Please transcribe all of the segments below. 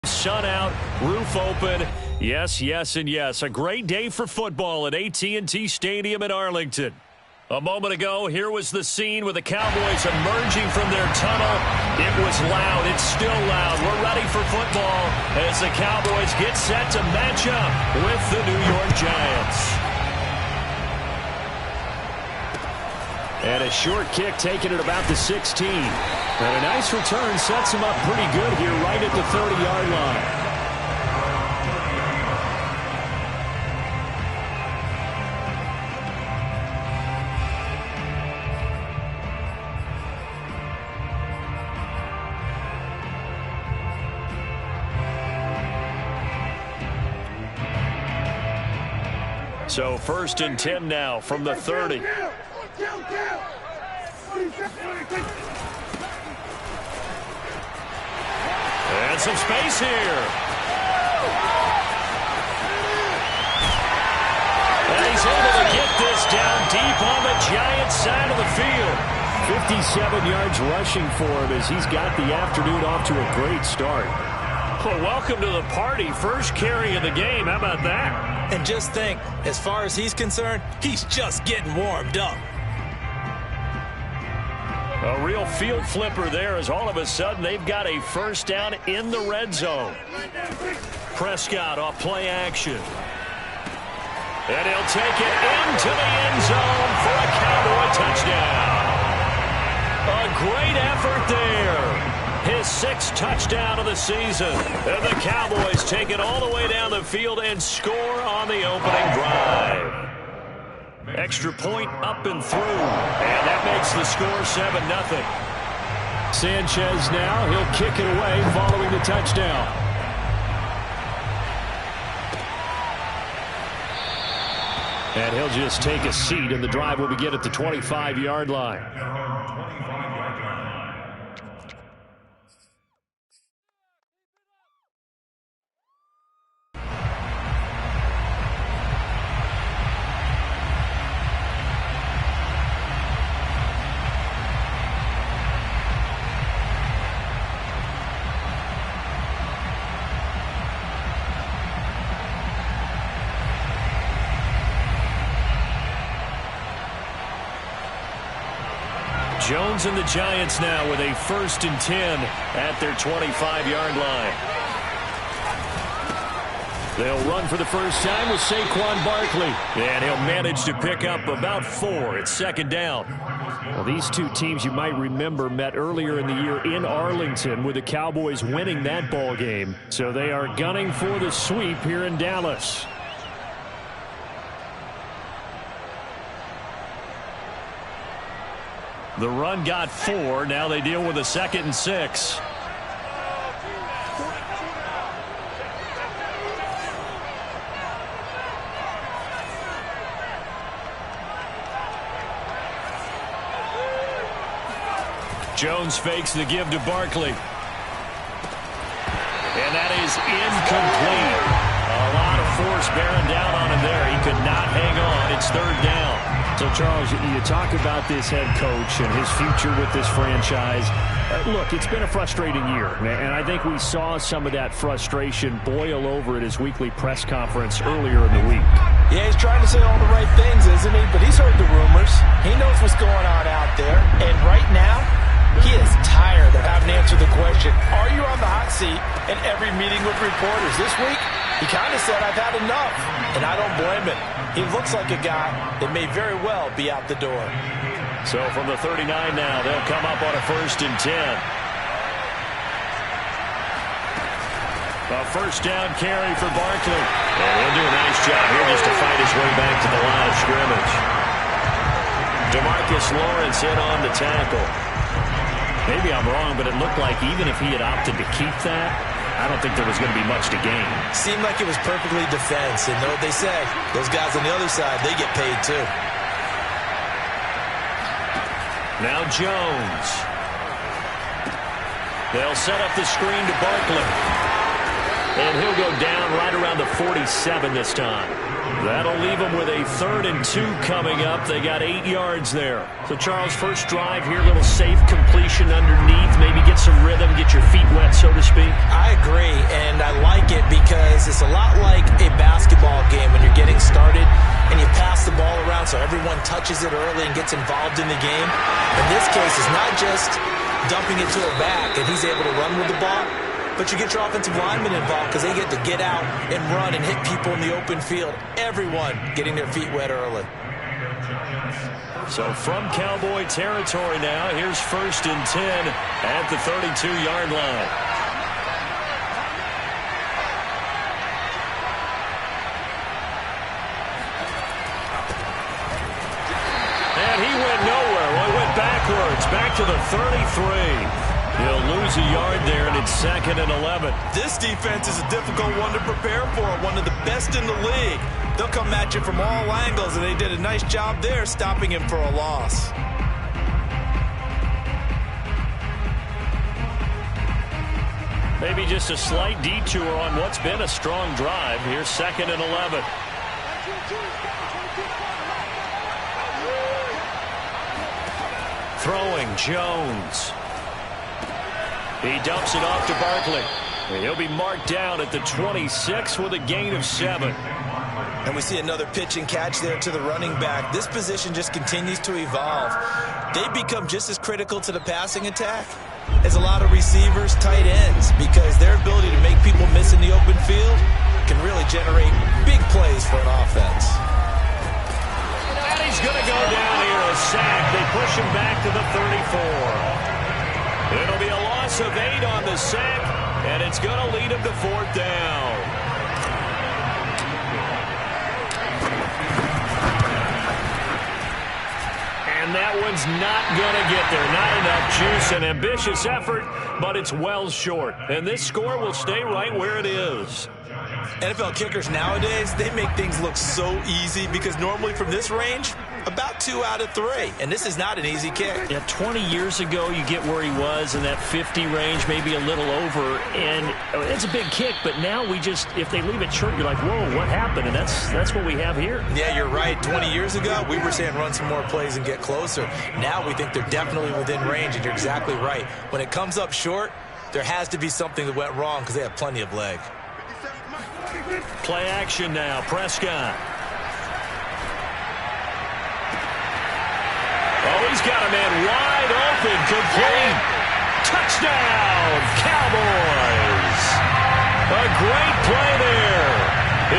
Sun out, roof open. Yes, yes, and yes. A great day for football at AT&T Stadium in Arlington. A moment ago, here was the scene with the Cowboys emerging from their tunnel. It was loud. It's still loud. We're ready for football as the Cowboys get set to match up with the New York Giants. And a short kick taken at about the 16. And a nice return sets him up pretty good here right at the 30-yard line. So 1st and 10 now from the 30. And some space here. And he's able to get this down deep on the Giants side of the field. 57 yards rushing for him as he's got the afternoon off to a great start. Well, welcome to the party. First carry of the game. How about that? And just think, as far as he's concerned, he's just getting warmed up. A real field flipper there as all of a sudden they've got a first down in the red zone. Prescott off play action. And he'll take it into the end zone for a Cowboy touchdown. A great effort there. His 6th touchdown of the season. And the Cowboys take it all the way down the field and score on the opening drive. Extra point up and through. And that makes the score 7-0. Sanchez now. He'll kick it away following the touchdown. And he'll just take a seat, and the drive will begin at the 25-yard line. Jones and the Giants now with a 1st and 10 at their 25-yard line. They'll run for the first time with Saquon Barkley. And he'll manage to pick up about 4. It's 2nd down. Well, these two teams, you might remember, met earlier in the year in Arlington with the Cowboys winning that ball game. So they are gunning for the sweep here in Dallas. The run got 4. Now they deal with a 2nd and 6. Jones fakes the give to Barkley. And that is incomplete. A lot of force bearing down on him there. He could not hang on. It's 3rd down. So, Charles, you talk about this head coach and his future with this franchise. Look, it's been a frustrating year, and I think we saw some of that frustration boil over at his weekly press conference earlier in the week. Yeah, he's trying to say all the right things, isn't he? But he's heard the rumors. He knows what's going on out there. And right now, he is tired of having to answer the question, are you on the hot seat in every meeting with reporters? This week, he kind of said, I've had enough. And I don't blame him. He looks like a guy that may very well be out the door. So from the 39 now, they'll come up on a 1st and 10. A 1st down carry for Barkley. And he'll do a nice job here just to fight his way back to the line of scrimmage. DeMarcus Lawrence in on the tackle. Maybe I'm wrong, but it looked like even if he had opted to keep that, I don't think there was going to be much to gain. Seemed like it was perfectly defense. And know what they say, those guys on the other side, they get paid too. Now Jones. They'll set up the screen to Barkley. And he'll go down right around the 47 this time. That'll leave them with a 3rd and 2 coming up. They got 8 yards there. So, Charles, first drive here, little safe completion underneath. Maybe get some rhythm, get your feet wet, so to speak. I agree, and I like it because it's a lot like a basketball game when you're getting started and you pass the ball around so everyone touches it early and gets involved in the game. In this case, it's not just dumping it to a back and he's able to run with the ball, but you get your offensive linemen involved because they get to get out and run and hit people in the open field. Everyone getting their feet wet early. So from Cowboy territory now, here's 1st and 10 at the 32-yard line. And he went nowhere. Well, he went backwards, back to the 33. He'll lose a yard there, and it's 2nd and 11. This defense is a difficult one to prepare for, one of the best in the league. They'll come at you from all angles, and they did a nice job there stopping him for a loss. Maybe just a slight detour on what's been a strong drive. Here's 2nd and 11. Throwing Jones. He dumps it off to Barkley. He'll be marked down at the 26 with a gain of 7. And we see another pitch and catch there to the running back. This position just continues to evolve. They become just as critical to the passing attack as a lot of receivers, tight ends, because their ability to make people miss in the open field can really generate big plays for an offense. And he's going to go down here, a sack. They push him back to the 34. It'll be a loss of 8 on the sack, and it's going to lead him to 4th down. And that one's not going to get there. Not enough juice. An ambitious effort, but it's well short. And this score will stay right where it is. NFL kickers nowadays, they make things look so easy because normally from this range, about 2 out of 3. And this is not an easy kick. Yeah, 20 years ago, you get where he was in that 50 range, maybe a little over. And it's a big kick, but now we just, if they leave it short, you're like, whoa, what happened? And that's what we have here. Yeah, you're right. 20 years ago, we were saying run some more plays and get closer. Now we think they're definitely within range, and you're exactly right. When it comes up short, there has to be something that went wrong because they have plenty of leg. Play action now. Prescott. Oh, he's got a man wide open. Complete. Touchdown, Cowboys. A great play there.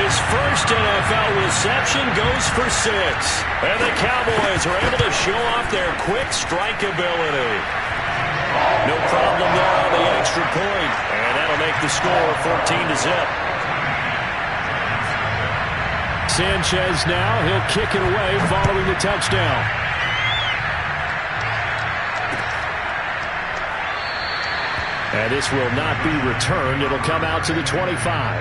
His first NFL reception goes for 6. And the Cowboys are able to show off their quick strike ability. No problem there on the extra point. And that'll make the score 14-0. Sanchez now, he'll kick it away following the touchdown. And this will not be returned. It'll come out to the 25.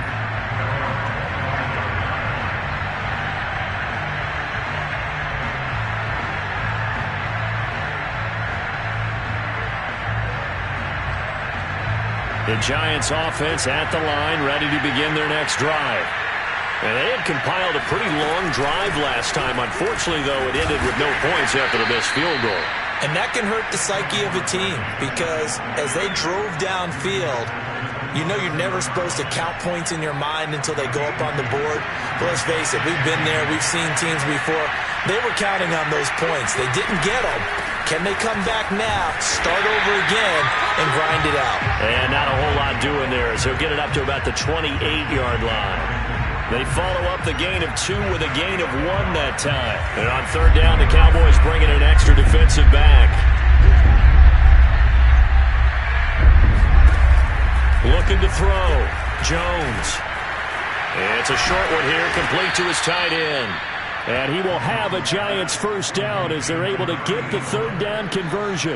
The Giants offense at the line, ready to begin their next drive. And they had compiled a pretty long drive last time. Unfortunately, though, it ended with no points after the missed field goal. And that can hurt the psyche of a team because as they drove downfield, you know you're never supposed to count points in your mind until they go up on the board. But let's face it, we've been there. We've seen teams before. They were counting on those points. They didn't get them. Can they come back now, start over again, and grind it out? And not a whole lot doing there as he'll get it up to about the 28-yard line. They follow up the gain of 2 with a gain of 1 that time. And on 3rd down, the Cowboys bring in an extra defensive back. Looking to throw. Jones. It's a short one here, complete to his tight end. And he will have a Giants first down as they're able to get the 3rd down conversion.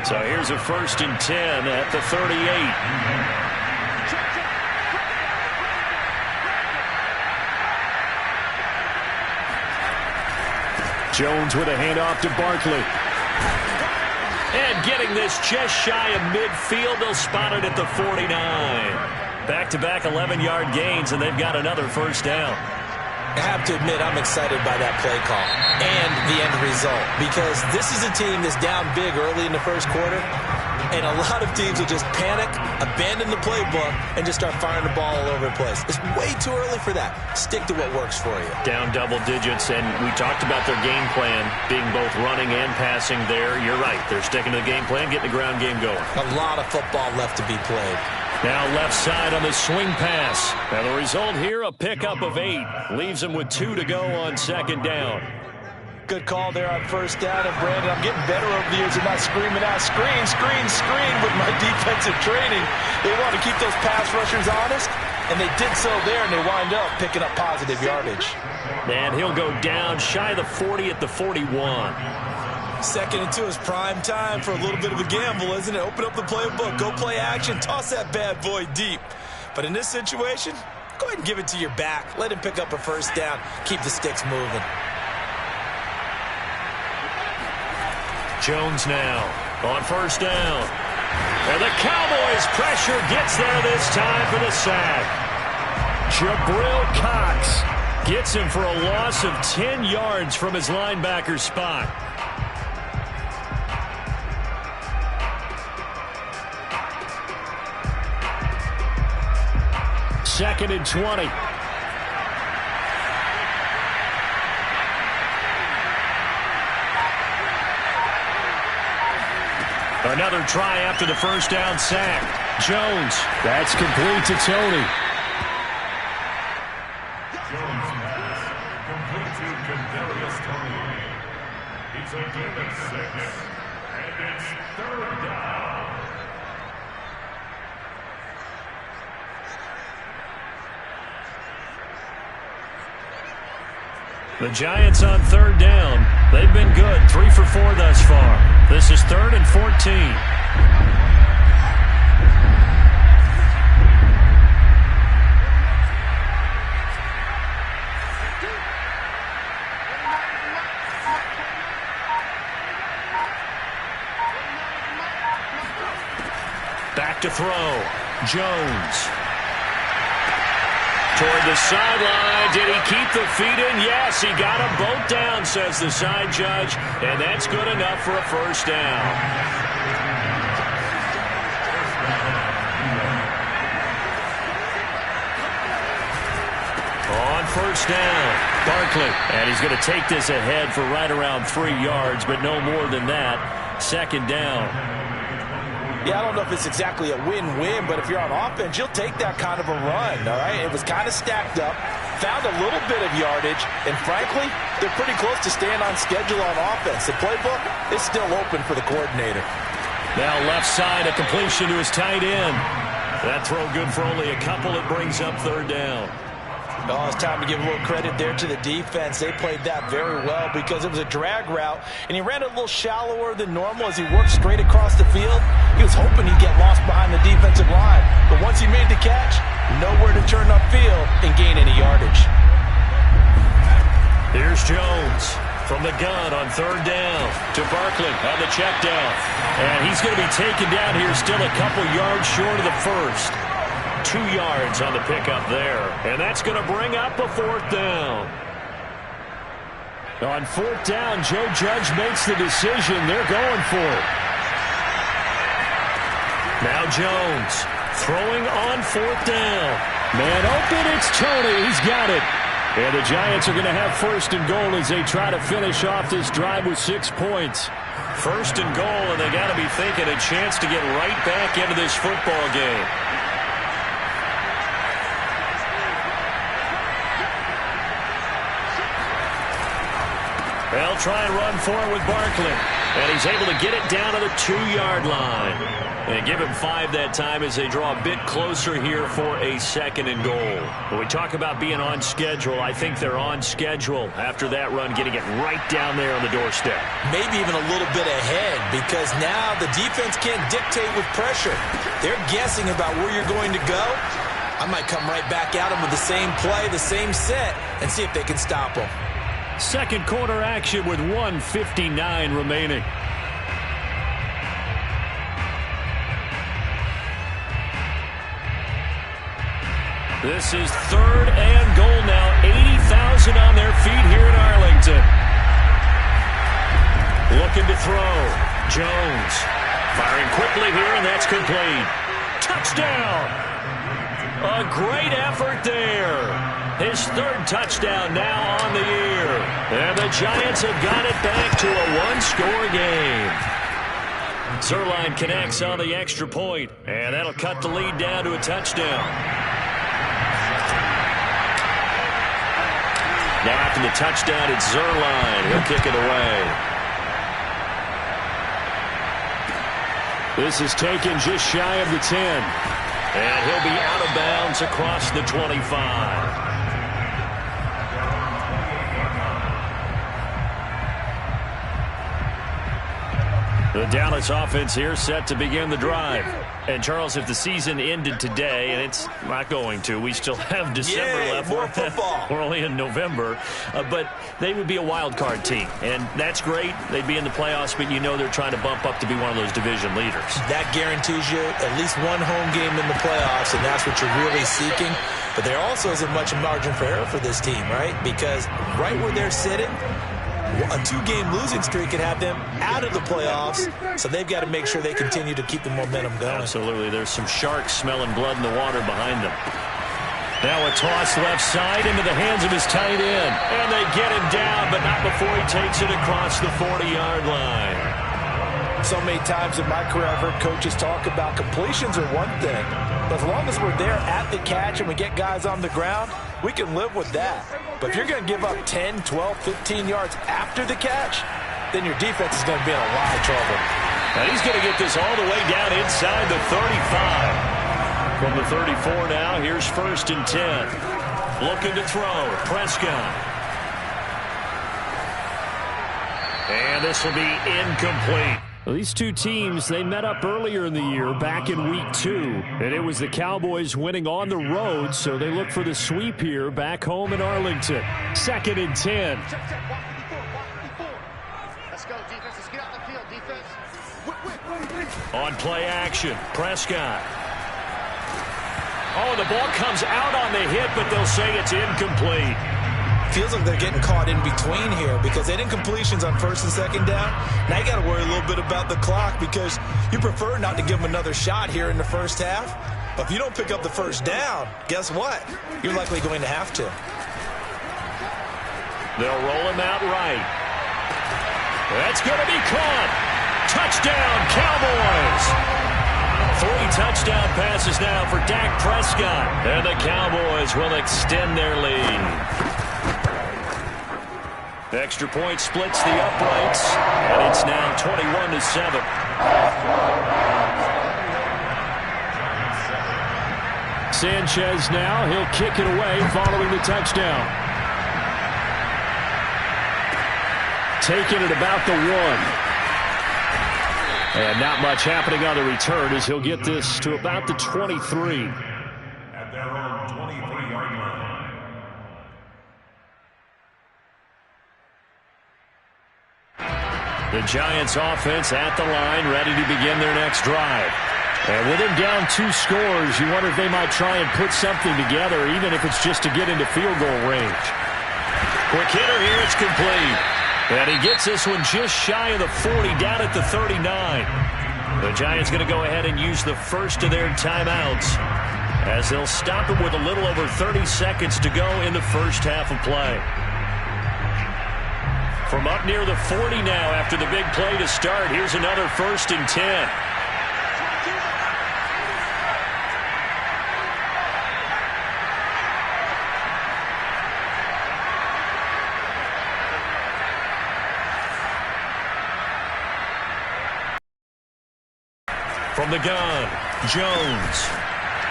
So here's a 1st and 10 at the 38. Jones with a handoff to Barkley. And getting this just shy of midfield. They'll spot it at the 49. Back-to-back 11-yard gains, and they've got another first down. I have to admit, I'm excited by that play call and the end result, because this is a team that's down big early in the first quarter, and a lot of teams will just panic, abandon the playbook, and just start firing the ball all over the place. It's way too early for that. Stick to what works for you. Down double digits, and we talked about their game plan being both running and passing there. You're right. They're sticking to the game plan, getting the ground game going. A lot of football left to be played. Now left side on the swing pass. Now the result here, a pickup of 8. Leaves him with 2 to go on second down. Good call there on first down. And Brandon, I'm getting better over the years of not screaming out, screen, screen, screen with my defensive training. They want to keep those pass rushers honest, and they did so there, and they wind up picking up positive yardage. And he'll go down shy of the 40 at the 41. Second and 2 is prime time for a little bit of a gamble, isn't it? Open up the playbook, go play action, toss that bad boy deep. But in this situation, go ahead and give it to your back. Let him pick up a first down. Keep the sticks moving. Jones now on first down. And the Cowboys pressure gets there this time for the sack. Jabril Cox gets him for a loss of 10 yards from his linebacker spot. Second and 20. Another try after the first down sack. Jones. That's complete to Tony. Jones pass complete to Kadarius Toney. It's a gain of 6, and it's third down. The Giants on third down. They've been good. 3 for 4 thus far. This is 3rd and 14. Back to throw. Jones. Toward the sideline. Did he keep the feet in? Yes, he got them both down, says the side judge. And that's good enough for a first down. On first down, Barkley. And he's going to take this ahead for right around 3 yards, but no more than that. Second down. Yeah, I don't know if it's exactly a win-win, but if you're on offense, you'll take that kind of a run, all right? It was kind of stacked up, found a little bit of yardage, and frankly, they're pretty close to staying on schedule on offense. The playbook is still open for the coordinator. Now left side, a completion to his tight end. That throw good for only a couple. It brings up third down. Oh, it's time to give a little credit there to the defense. They played that very well because it was a drag route, and he ran a little shallower than normal as he worked straight across the field. He was hoping he'd get lost behind the defensive line, but once he made the catch, nowhere to turn upfield and gain any yardage. Here's Jones from the gun on third down to Barkley on the check down. And he's going to be taken down here, still a couple yards short of the first. 2 yards on the pickup there. And that's going to bring up a fourth down. On fourth down, Joe Judge makes the decision. They're going for it. Now Jones throwing on fourth down. Man open, it's Tony. He's got it. And the Giants are going to have first and goal as they try to finish off this drive with 6 points. First and goal, and they got to be thinking a chance to get right back into this football game. They'll try and run forward with Barkley. And he's able to get it down to the 2-yard line. And give him 5 that time as they draw a bit closer here for a second and goal. When we talk about being on schedule, I think they're on schedule after that run, getting it right down there on the doorstep. Maybe even a little bit ahead, because now the defense can't dictate with pressure. They're guessing about where you're going to go. I might come right back at them with the same play, the same set, and see if they can stop them. Second quarter action with 1:59 remaining. This is 3rd and goal now. 80,000 on their feet here in Arlington. Looking to throw. Jones firing quickly here, and that's complete. Touchdown. A great effort there. His 3rd touchdown now on the year. And the Giants have got it back to a one-score game. Zerline connects on the extra point, and that'll cut the lead down to a touchdown. Now after the touchdown, it's Zerline. He'll kick it away. This is taken just shy of the 10. And he'll be out of bounds across the 25. The Dallas offense here set to begin the drive. And, Charles, if the season ended today, and it's not going to, we still have December left. More football. We're only in November. But they would be a wild card team. And that's great. They'd be in the playoffs, but you know they're trying to bump up to be one of those division leaders. That guarantees you at least one home game in the playoffs, and that's what you're really seeking. But there also isn't much margin for error for this team, right? Because right where they're sitting, a 2-game losing streak could have them out of the playoffs, so they've got to make sure they continue to keep the momentum going. Absolutely. There's some sharks smelling blood in the water behind them. Now a toss left side into the hands of his tight end. And they get him down, but not before he takes it across the 40-yard line. So many times in my career, I've heard coaches talk about completions are one thing. But as long as we're there at the catch and we get guys on the ground, we can live with that. But if you're going to give up 10, 12, 15 yards after the catch, then your defense is going to be in a lot of trouble. And he's going to get this all the way down inside the 35. From the 34 now, here's 1st and 10. Looking to throw. Prescott. And this will be incomplete. Well, these two teams, they met up earlier in the year, back in week 2. And it was the Cowboys winning on the road, so they look for the sweep here back home in Arlington. 2nd and 10. Let's go, defense. Let's get out the field, defense. On play action, Prescott. Oh, the ball comes out on the hit, but they'll say it's incomplete. Feels like they're getting caught in between here because they didn't completions on 1st and 2nd down. Now you got to worry a little bit about the clock because you prefer not to give them another shot here in the first half. But if you don't pick up the 1st down, guess what? You're likely going to have to. They'll roll him out right. That's going to be caught. Touchdown, Cowboys. 3 touchdown passes now for Dak Prescott. And the Cowboys will extend their lead. Extra point splits the uprights, and it's now 21-7. Sanchez now, he'll kick it away following the touchdown. Taking it about the 1. And not much happening on the return as he'll get this to about the 23. At their own 23-yard line. The Giants offense at the line, ready to begin their next drive. And with him down 2 scores, you wonder if they might try and put something together, even if it's just to get into field goal range. Quick hitter here, it's complete. And he gets this one just shy of the 40, down at the 39. The Giants going to go ahead and use the first of their timeouts as they'll stop it with a little over 30 seconds to go in the first half of play. From up near the 40 now after the big play to start, here's another 1st and 10. From the gun, Jones.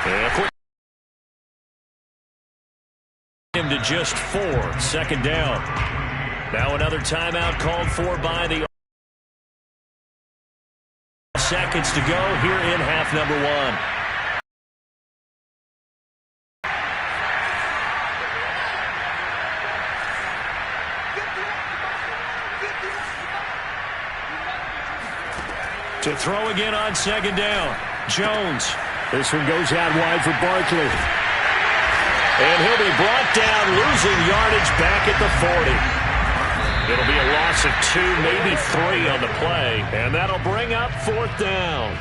And quick him to just 4, 2nd down. Now another timeout called for by the seconds to go here in half number 1. To throw again on 2nd down. Jones. This one goes out wide for Barkley. be brought down, losing yardage back at the 40. It'll be a loss of 2, maybe 3 on the play, and that'll bring up 4th down.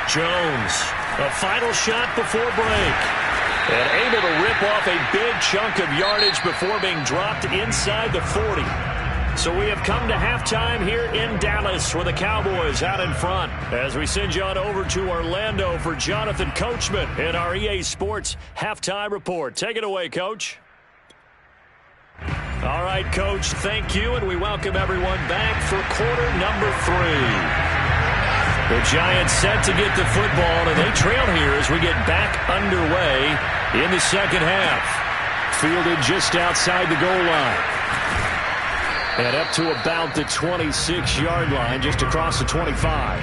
Jones, a final shot before break. And able to rip off a big chunk of yardage before being dropped inside the 40. So we have come to halftime here in Dallas with the Cowboys out in front. As we send you on over to Orlando for Jonathan Coachman in our EA Sports Halftime Report. Take it away, Coach. All right, Coach, thank you, and we welcome everyone back for quarter number 3. The Giants set to get the football, and they trail here as we get back underway in the second half. Fielded just outside the goal line. And up to about the 26-yard line, just across the 25.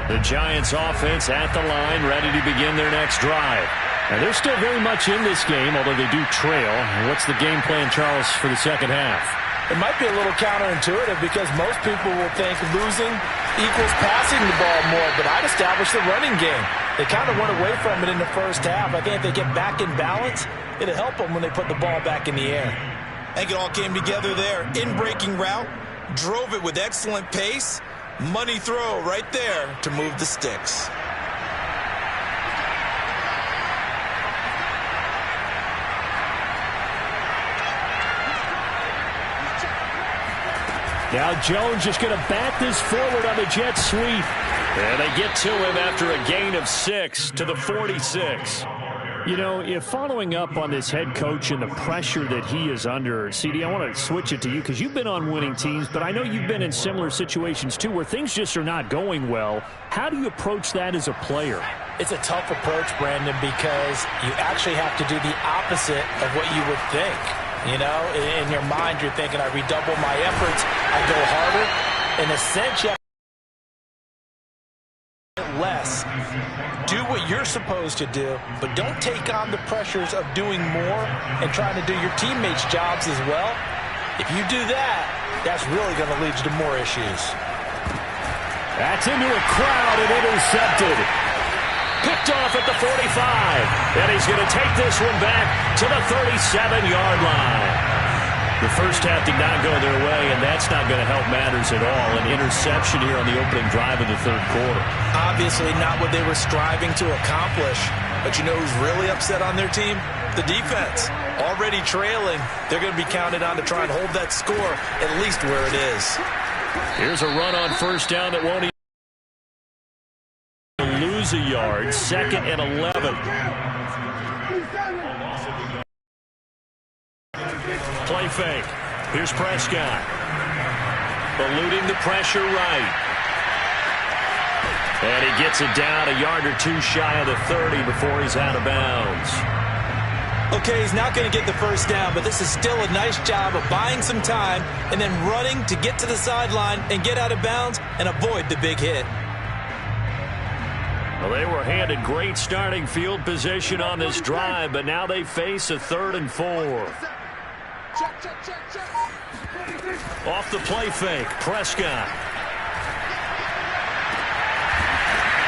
The Giants offense at the line, ready to begin their next drive. And they're still very much in this game, although they do trail. What's the game plan, Charles, for the second half? It might be a little counterintuitive because most people will think losing equals passing the ball more, but I'd establish the running game. They kind of went away from it in the first half. I think if they get back in balance, it'll help them when they put the ball back in the air. I think it all came together there. In-breaking route, drove it with excellent pace. Money throw right there to move the sticks. Now Jones just going to bat this forward on the jet sweep. And they get to him after a gain of 6 to the 46. You know, if following up on this head coach and the pressure that he is under, CD, I want to switch it to you because you've been on winning teams, but I know you've been in similar situations too where things just are not going well. How do you approach that as a player? It's a tough approach, Brandon, because you actually have to do the opposite of what you would think. You know, in your mind, you're thinking, I redouble my efforts, I go harder. In a sense, you have less. Do what you're supposed to do, but don't take on the pressures of doing more and trying to do your teammates' jobs as well. If you do that, that's really going to lead you to more issues. That's into a crowd and intercepted. Picked off at the 45. And he's going to take this one back to the 37-yard line. The first half did not go their way, and that's not going to help matters at all. An interception here on the opening drive of the third quarter. Obviously not what they were striving to accomplish. But you know who's really upset on their team? The defense. Already trailing. They're going to be counted on to try and hold that score at least where it is. Here's a run on first down that won't even lose a yard. 2nd and 11. Play fake. Here's Prescott. Eluding the pressure right. And he gets it down a yard or 2 shy of the 30 before he's out of bounds. Okay, he's not going to get the first down, but this is still a nice job of buying some time and then running to get to the sideline and get out of bounds and avoid the big hit. Well, they were handed great starting field position on this drive, but now they face a 3rd and 4. Off the play fake, Prescott.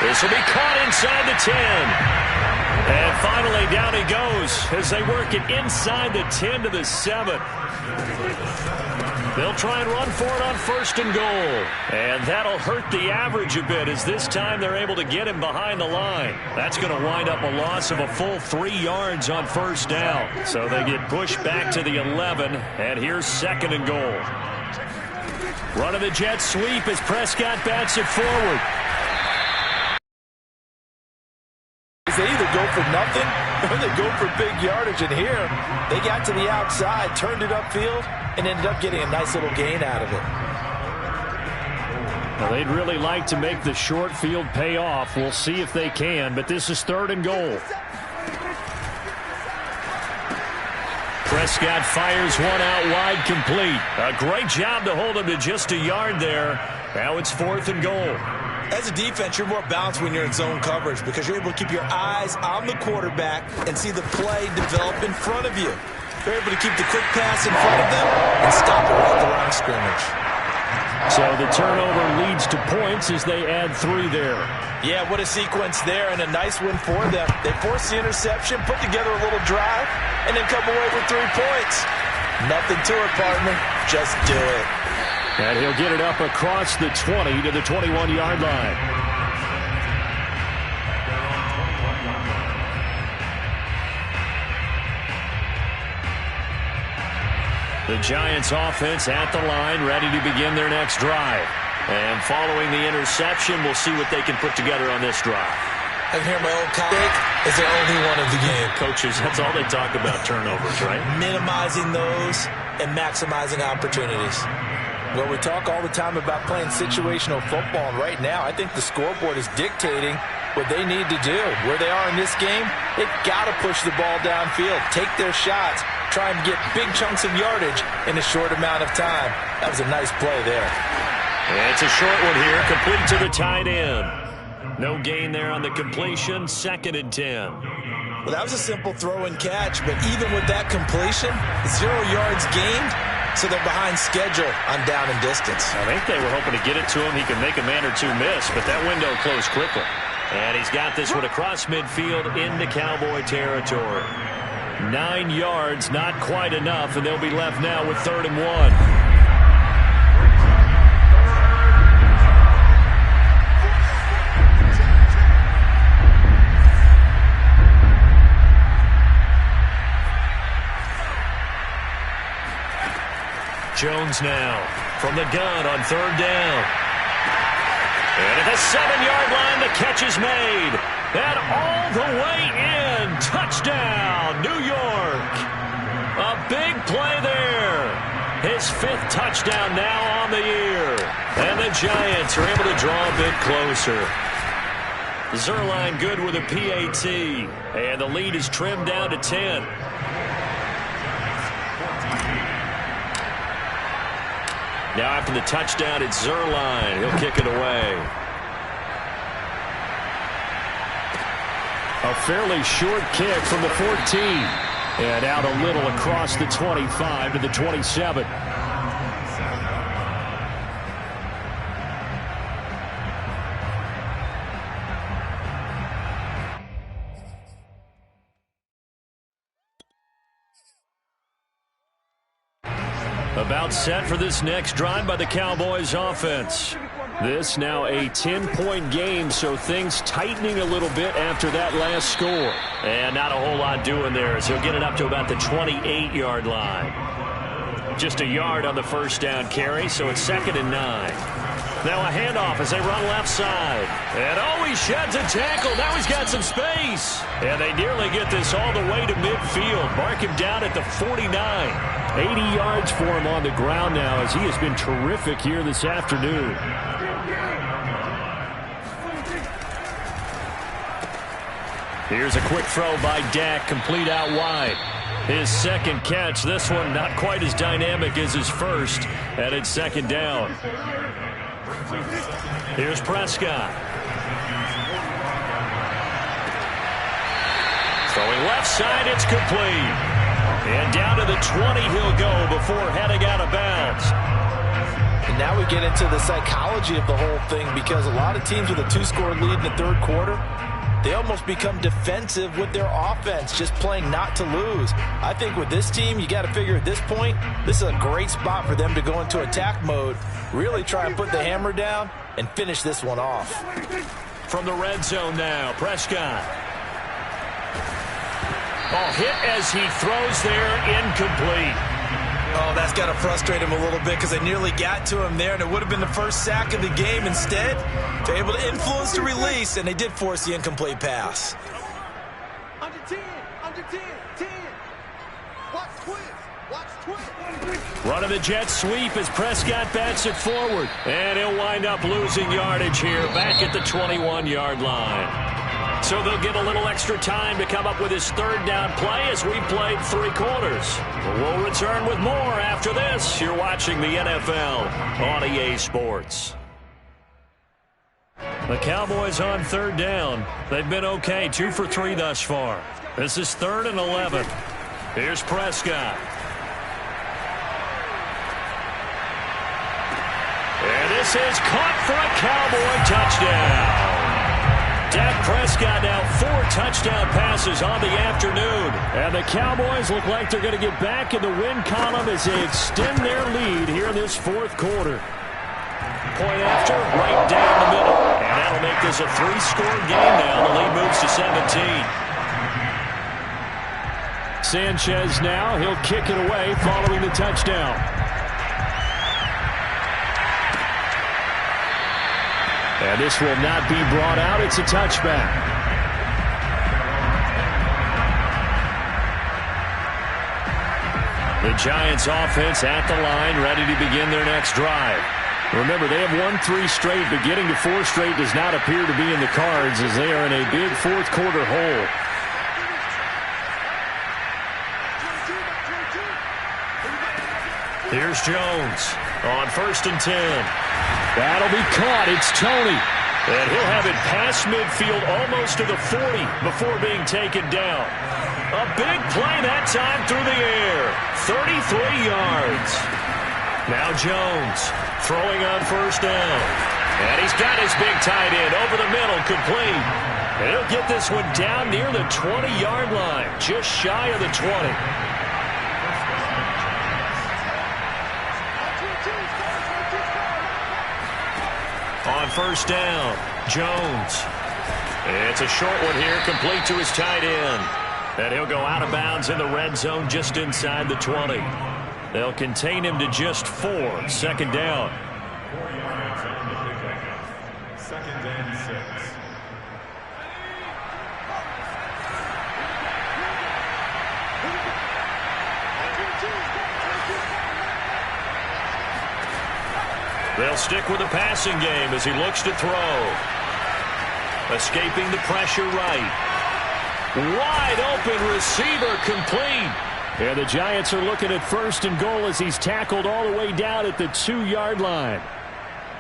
This will be caught inside the 10. And finally, down he goes as they work it inside the 10 to the 7. They'll try and run for it on 1st and goal. And that'll hurt the average a bit as this time they're able to get him behind the line. That's going to wind up a loss of a full 3 yards on 1st down. So they get pushed back to the 11. And here's 2nd and goal. Running the jet sweep as Prescott bats it forward. They either go for nothing or they go for big yardage. And here, they got to the outside, turned it upfield, and ended up getting a nice little gain out of it. Well, they'd really like to make the short field pay off. We'll see if they can, but this is 3rd and goal. Prescott fires one out wide complete. A great job to hold him to just a yard there. Now it's 4th and goal. As a defense, you're more balanced when you're in zone coverage because you're able to keep your eyes on the quarterback and see the play develop in front of you. You're able to keep the quick pass in front of them and stop it right at the line of scrimmage. So the turnover leads to points as they add 3 there. Yeah, what a sequence there, and a nice win for them. They forced the interception, put together a little drive, and then come away with 3 points. Nothing to it, partner. Just do it. And he'll get it up across the 20 to the 21-yard line. The Giants offense at the line, ready to begin their next drive. And following the interception, we'll see what they can put together on this drive. I can hear my old colleague is the only one of the game. Coaches, that's all they talk about, turnovers, right? Minimizing those and maximizing opportunities. Well, we talk all the time about playing situational football, and right now I think the scoreboard is dictating what they need to do. Where they are in this game, they've got to push the ball downfield, take their shots, try and get big chunks of yardage in a short amount of time. That was a nice play there. It's a short one here, complete to the tight end. No gain there on the completion, 2nd and 10. Well, that was a simple throw and catch, but even with that completion, 0 yards gained, so they're behind schedule on down and distance. I think they were hoping to get it to him. He could make a man or two miss, but that window closed quickly. And he's got this one across midfield into Cowboy territory. 9 yards, not quite enough, and they'll be left now with 3rd and 1. Jones now from the gun on 3rd down. And at the 7-yard line, the catch is made. And all the way in. Touchdown, New York. A big play there. His 5th touchdown now on the year. And the Giants are able to draw a bit closer. Zerline good with a PAT. And the lead is trimmed down to 10. Now after the touchdown, it's Zerline. He'll kick it away. A fairly short kick from the 14. And out a little across the 25 to the 27. About set for this next drive by the Cowboys offense. This now a 10-point game, so things tightening a little bit after that last score. And not a whole lot doing there as he'll get it up to about the 28-yard line. Just a yard on the first down carry, so it's 2nd and 9. Now a handoff as they run left side. And oh, he sheds a tackle. Now he's got some space. And they nearly get this all the way to midfield. Mark him down at the 49. 80 yards for him on the ground now as he has been terrific here this afternoon. Here's a quick throw by Dak, complete out wide. His 2nd catch, this one not quite as dynamic as his first, and it's 2nd down. Here's Prescott. Throwing left side, it's complete. And down to the 20 he'll go before heading out of bounds. And now we get into the psychology of the whole thing because a lot of teams with a 2-score lead in the 3rd quarter, they almost become defensive with their offense, just playing not to lose. I think with this team, you got to figure at this point, this is a great spot for them to go into attack mode, really try and put the hammer down and finish this one off. From the red zone now, Prescott. Oh, hit as he throws there, incomplete. Oh, that's got to frustrate him a little bit because they nearly got to him there, and it would have been the first sack of the game. Instead, they're able to influence the release, and they did force the incomplete pass. Under 10, under 10, 10. Watch twist, watch twist. Running the jet sweep as Prescott bats it forward. And he'll wind up losing yardage here back at the 21-yard line. So they'll get a little extra time to come up with his 3rd down play as we played 3 quarters. We'll return with more after this. You're watching the NFL on EA Sports. The Cowboys on third down. They've been okay, 2 for 3 thus far. This is 3rd and 11. Here's Prescott. And this is caught for a Cowboy touchdown. Dak Prescott now 4 touchdown passes on the afternoon. And the Cowboys look like they're going to get back in the win column as they extend their lead here in this 4th quarter. Point after, right down the middle. And that'll make this a 3-score game now. The lead moves to 17. Sanchez now, he'll kick it away following the touchdown. And this will not be brought out. It's a touchback. The Giants offense at the line, ready to begin their next drive. Remember, they have won 3 straight, but getting to 4 straight does not appear to be in the cards as they are in a big 4th quarter hole. Here's Jones on 1st and 10. That'll be caught. It's Tony. And he'll have it past midfield almost to the 40 before being taken down. A big play that time through the air. 33 yards. Now Jones throwing on 1st down. And he's got his big tight end over the middle, complete. And he'll get this one down near the 20-yard line, just shy of the 20. On 1st down, Jones. It's a short one here, complete to his tight end. And he'll go out of bounds in the red zone just inside the 20. They'll contain him to just 4. 2nd down. 4 yards on the pickup. 2nd and 6. They'll stick with the passing game as he looks to throw. Escaping the pressure right. Wide open receiver, complete. And the Giants are looking at 1st and goal as he's tackled all the way down at the 2-yard line.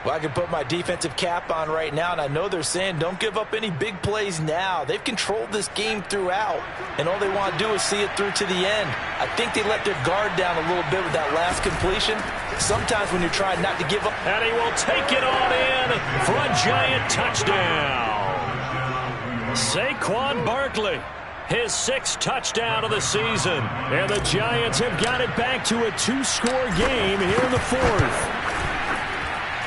Well, I can put my defensive cap on right now, and I know they're saying don't give up any big plays now. They've controlled this game throughout, and all they want to do is see it through to the end. I think they let their guard down a little bit with that last completion. Sometimes when you're trying not to give up. And he will take it on in for a Giant touchdown. Saquon Barkley, his 6th touchdown of the season. And the Giants have got it back to a 2-score game here in the 4th.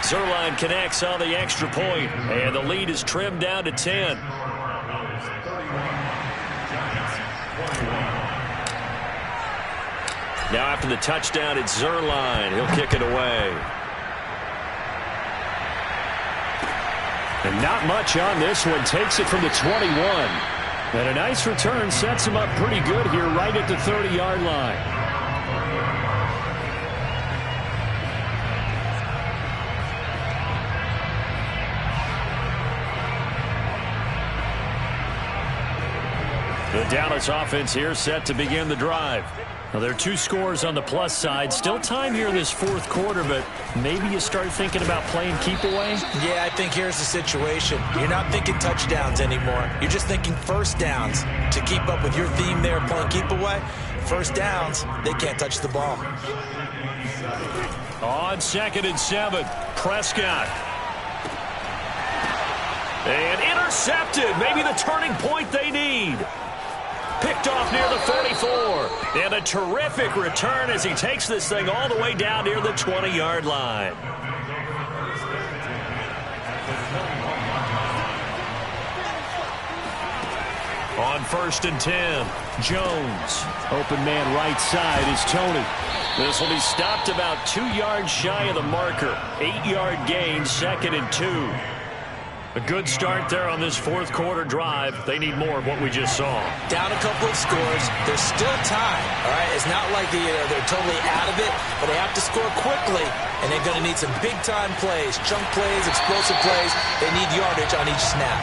Zerline connects on the extra point, and the lead is trimmed down to 10. Now after the touchdown, it's Zerline. He'll kick it away. And not much on this one. Takes it from the 21. And a nice return sets him up pretty good here right at the 30-yard line. The Dallas offense here set to begin the drive. Now, there are 2 scores on the plus side. Still time here in this 4th quarter, but maybe you start thinking about playing keep away? Yeah, I think here's the situation. You're not thinking touchdowns anymore. You're just thinking 1st downs. To keep up with your theme there, playing keep away, 1st downs, they can't touch the ball. On 2nd and 7, Prescott. And intercepted. Maybe the turning point they need. Picked off near the 44. And a terrific return as he takes this thing all the way down near the 20-yard line. On 1st and 10, Jones. Open man right side is Tony. This will be stopped about 2 yards shy of the marker. 8-yard gain, 2nd and 2. A good start there on this 4th quarter drive. They need more of what we just saw. Down a couple of scores. There's still time. All right, it's not like they're totally out of it, but they have to score quickly, and they're going to need some big-time plays, chunk plays, explosive plays. They need yardage on each snap.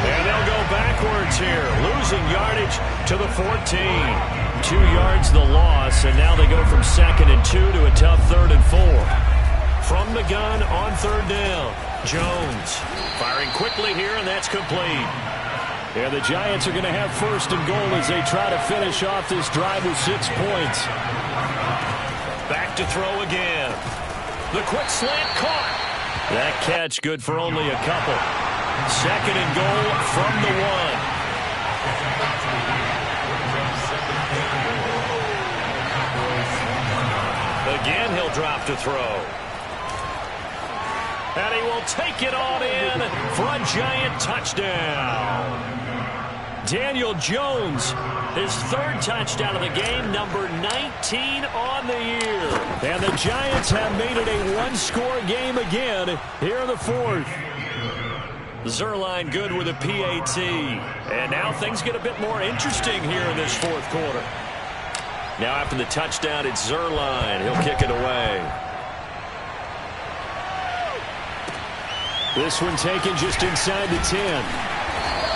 And they'll go backwards here, losing yardage to the 14. 2 yards the loss, and now they go from 2nd and 2 to a tough 3rd and 4. From the gun on 3rd down, Jones firing quickly here, and that's complete. Yeah, the Giants are going to have first and goal as they try to finish off this drive with 6 points. Back to throw again. The quick slant caught. That catch good for only a couple. Second and goal from the 1. Again, he'll drop to throw. And he will take it on in for a Giant touchdown. Daniel Jones, his 3rd touchdown of the game, number 19 on the year. And the Giants have made it a one-score game again here in the 4th. Zerline good with a PAT. And now things get a bit more interesting here in this 4th quarter. Now after the touchdown, it's Zerline. He'll kick it away. This one taken just inside the 10.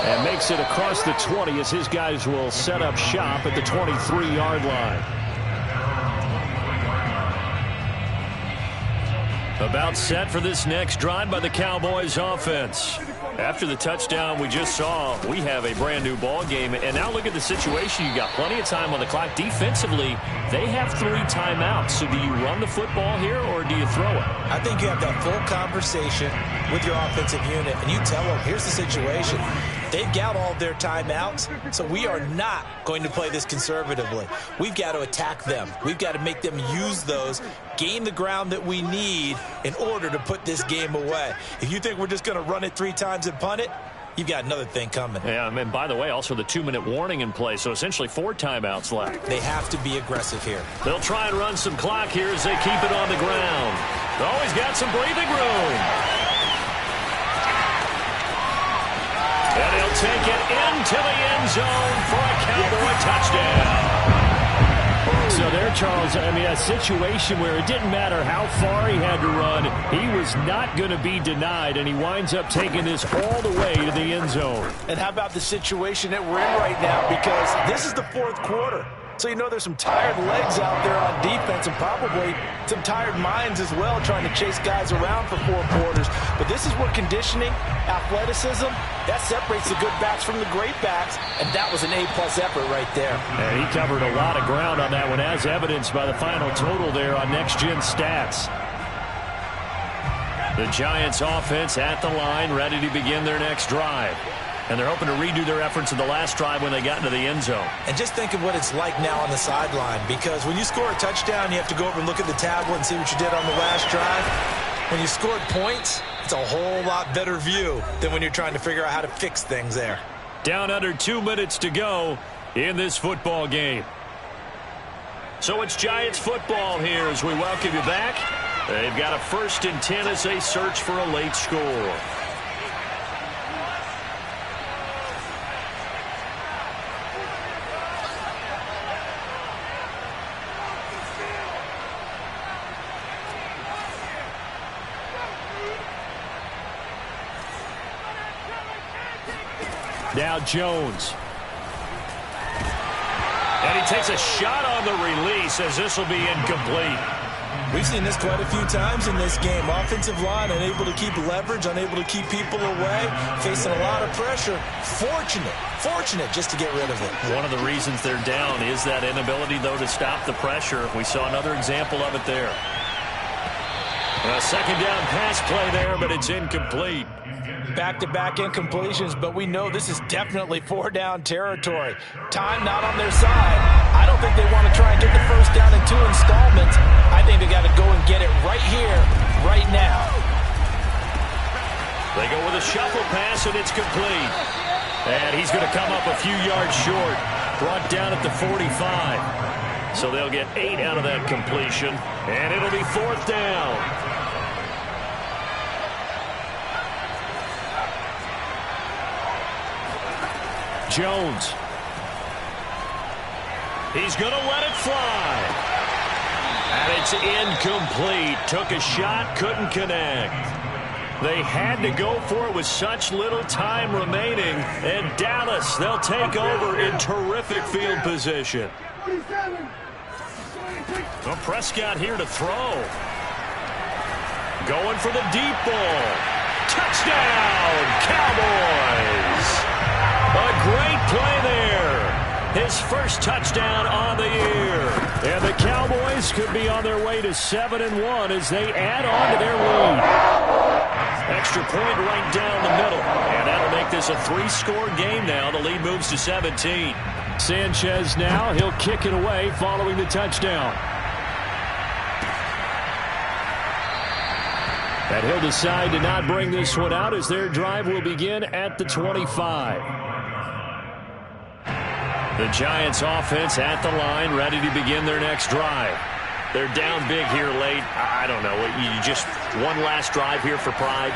And makes it across the 20 as his guys will set up shop at the 23-yard line. About set for this next drive by the Cowboys offense. After the touchdown we just saw, we have a brand new ball game. And now look at the situation. You got plenty of time on the clock. Defensively, they have 3 timeouts. So do you run the football here or do you throw it? I think you have that full conversation with your offensive unit, and you tell them, here's the situation. They've got all of their timeouts, so we are not going to play this conservatively. We've got to attack them. We've got to make them use those, gain the ground that we need in order to put this game away. If you think we're just going to run it 3 times and punt it, you've got another thing coming. Yeah, and by the way, also the 2-minute warning in play, so essentially 4 timeouts left. They have to be aggressive here. They'll try and run some clock here as they keep it on the ground. Always got some breathing room. And he'll take it into the end zone for a Cowboy touchdown. So there, Charles, I mean, a situation where it didn't matter how far he had to run, he was not going to be denied, and he winds up taking this all the way to the end zone. And how about the situation that we're in right now? Because this is the 4th quarter. So you know there's some tired legs out there on defense and probably some tired minds as well trying to chase guys around for 4 quarters. But this is where conditioning, athleticism, that separates the good backs from the great backs, and that was an A-plus effort right there. And he covered a lot of ground on that one, as evidenced by the final total there on Next Gen Stats. The Giants offense at the line, ready to begin their next drive. And they're hoping to redo their efforts in the last drive when they got into the end zone. And just think of what it's like now on the sideline, because when you score a touchdown, you have to go over and look at the tablet and see what you did on the last drive. When you scored points, it's a whole lot better view than when you're trying to figure out how to fix things there. Down under 2 minutes to go in this football game. So it's Giants football here as we welcome you back. They've got a 1st and 10 as they search for a late score. Now Jones. And he takes a shot on the release as this will be incomplete. We've seen this quite a few times in this game. Offensive line unable to keep leverage, unable to keep people away, facing a lot of pressure. Fortunate just to get rid of it. One of the reasons they're down is that inability, though, to stop the pressure. We saw another example of it there. A 2nd down pass play there, but it's incomplete. Back-to-back incompletions, but we know this is definitely 4-down territory. Time not on their side. I don't think they want to try and get the 1st down in 2 installments. I think they got to go and get it right here, right now. They go with a shuffle pass, and it's complete. And he's going to come up a few yards short. Brought down at the 45. So they'll get 8 out of that completion, and it'll be 4th down. Jones. He's going to let it fly. And it's incomplete. Took a shot, couldn't connect. They had to go for it with such little time remaining. And Dallas, they'll take over in terrific field position. Well, Prescott here to throw. Going for the deep ball. Touchdown, Cowboys! A great play there. His first touchdown on the year. And the Cowboys could be on their way to 7-1 as they add on to their lead. Extra point right down the middle. And that'll make this a 3-score game now. The lead moves to 17. Sanchez now, he'll kick it away following the touchdown. And he'll decide to not bring this one out as their drive will begin at the 25. The Giants offense at the line, ready to begin their next drive. They're down big here late. I don't know. You just one last drive here for pride?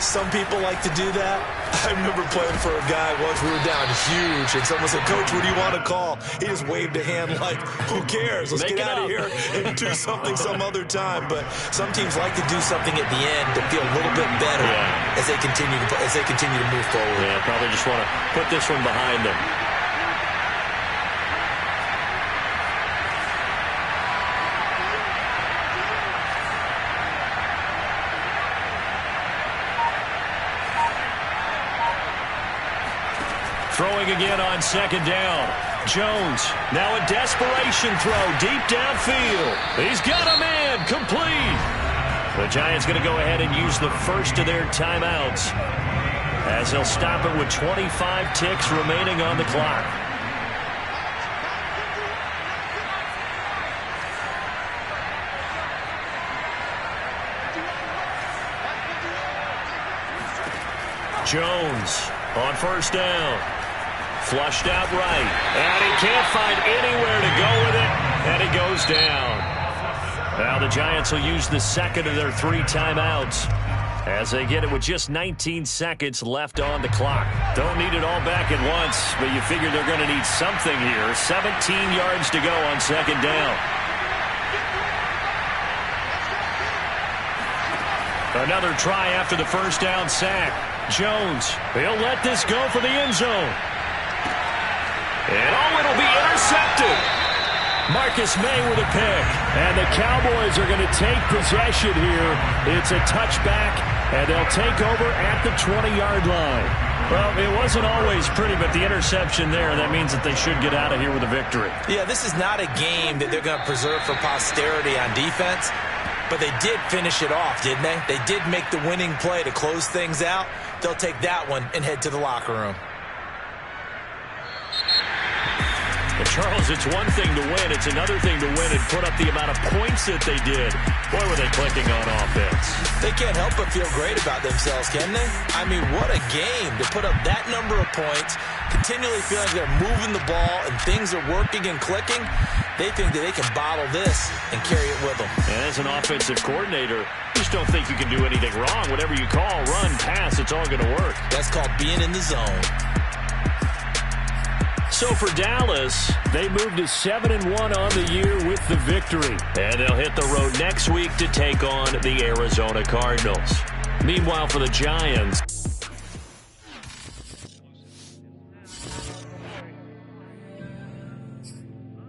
Some people like to do that. I remember playing for a guy once. We were down huge, and someone said, "Coach, what do you want to call?" He just waved a hand like, "Who cares? Let's get out of here and do something some other time." But some teams like to do something at the end to feel a little bit better as they continue to move forward. Yeah, probably just want to put this one behind them. Throwing again on second down. Jones, now a desperation throw deep downfield. He's got a man, complete. The Giants going to go ahead and use the first of their timeouts as they'll stop it with 25 ticks remaining on the clock. Jones on first down. Flushed out right. And he can't find anywhere to go with it. And it goes down. Now the Giants will use the second of their 3 timeouts as they get it with just 19 seconds left on the clock. Don't need it all back at once, but you figure they're going to need something here. 17 yards to go on second down. Another try after the first down sack. Jones, he'll let this go for the end zone. And it'll be intercepted. Marcus May with a pick. And the Cowboys are going to take possession here. It's a touchback, and they'll take over at the 20-yard line. Well, it wasn't always pretty, but the interception there, that means that they should get out of here with a victory. Yeah, this is not a game that they're going to preserve for posterity on defense. But they did finish it off, didn't they? They did make the winning play to close things out. They'll take that one and head to the locker room. But Charles, it's one thing to win. It's another thing to win and put up the amount of points that they did. Boy, were they clicking on offense. They can't help but feel great about themselves, can they? I mean, what a game to put up that number of points, continually feeling like they're moving the ball and things are working and clicking. They think that they can bottle this and carry it with them. And as an offensive coordinator, you just don't think you can do anything wrong. Whatever you call, run, pass, it's all going to work. That's called being in the zone. So for Dallas, they moved to 7-1 on the year with the victory. And they'll hit the road next week to take on the Arizona Cardinals. Meanwhile, for the Giants,